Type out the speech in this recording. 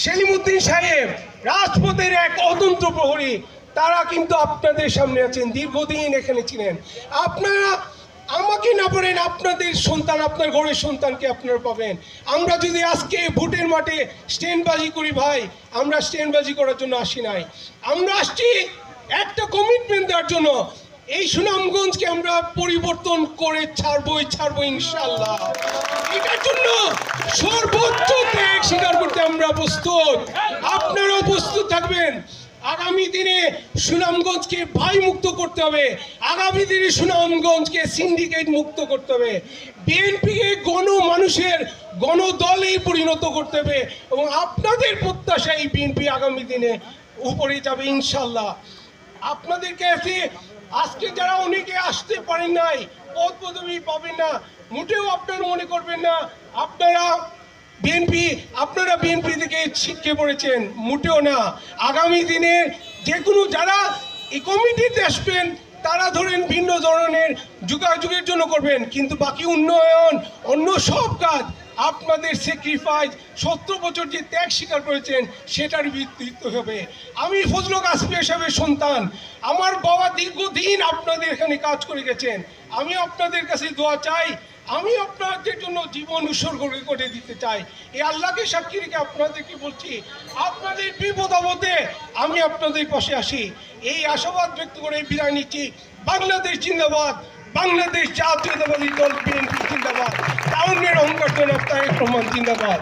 সেলিমউদ্দিন সাহেব রাজপথের এক অতন্ত্র প্রহরী, তারা কিন্তু আপনাদের সামনে আছেন, দীর্ঘদিন এখানে ছিলেন। আপনারা আমাকে না পারেন, আপনাদের সন্তান, আপনার ঘরের সন্তানকে আপনারা পাবেন। আমরা যদি আজকে ভোটের মাঠে স্ট্যান্ডবাজি করি ভাই, আমরা স্ট্যান্ডবাজি করার জন্য আসি নাই, আমরা আসছি একটা কমিটমেন্ট দেওয়ার জন্য। এই সুনামগঞ্জকে আমরা পরিবর্তন করে ছাড়বো ইনশাল্লাহ। এটার জন্য সর্বোচ্চ ত্যাগ স্বীকার করতে আমরা প্রস্তুত, আপনারাও প্রস্তুত থাকবেন। আগামী দিনে সুনামগঞ্জকে ভাই মুক্ত করতে হবে, আগামী দিনে সুনামগঞ্জকে সিন্ডিকেট মুক্ত করতে হবে, বিএনপিকে গণমানুষের গণদলে পরিণত করতে হবে, এবং আপনাদের প্রত্যাশা এই বিএনপি আগামী দিনে উপরে যাবে ইনশাল্লাহ। আপনাদের কাছে আজকে যারা অনেকে আসতে পারেন নাই, পদ পদবি পাবেন না, মোটেও আপনারা মনে করবেন না আপনারা বিএনপি থেকে ছিটকে পড়েছেন, মোটেও না। আগামী দিনে যে কোনো যারা এই কমিটিতে আসবেন তারা ধরেন ভিন্ন ধরনের যোগাযোগের জন্য করবেন, কিন্তু বাকি উন্নয়ন অন্য সব কাজ আপনাদের স্যাক্রিফাইস 17 বছর যে ত্যাগ স্বীকার করেছেন সেটার ভিত্তিতে হবে। আমি ফজলুল হক আসফি সাহেবের সন্তান, আমার বাবা দীর্ঘদিন আপনাদের এখানে কাজ করে গেছেন। আমি আপনাদের কাছে দোয়া চাই, আমি আপনাদের জন্য জীবন উৎসর্গ করে দিতে চাই। এই আল্লাহকে সাক্ষী রেখে আপনাদেরকে বলছি, আপনাদের বিপদ আপদে আমি আপনাদের পাশে আসি, এই আশাবাদ ব্যক্ত করে বিদায় নিচ্ছি। বাংলাদেশ জিন্দাবাদ, বাংলাদেশ জাতীয়তাবাদী দল বিএনপি জিন্দাবাদ, তারুণ্যের অহংকার জনাব তারেক রহমান জিন্দাবাদ।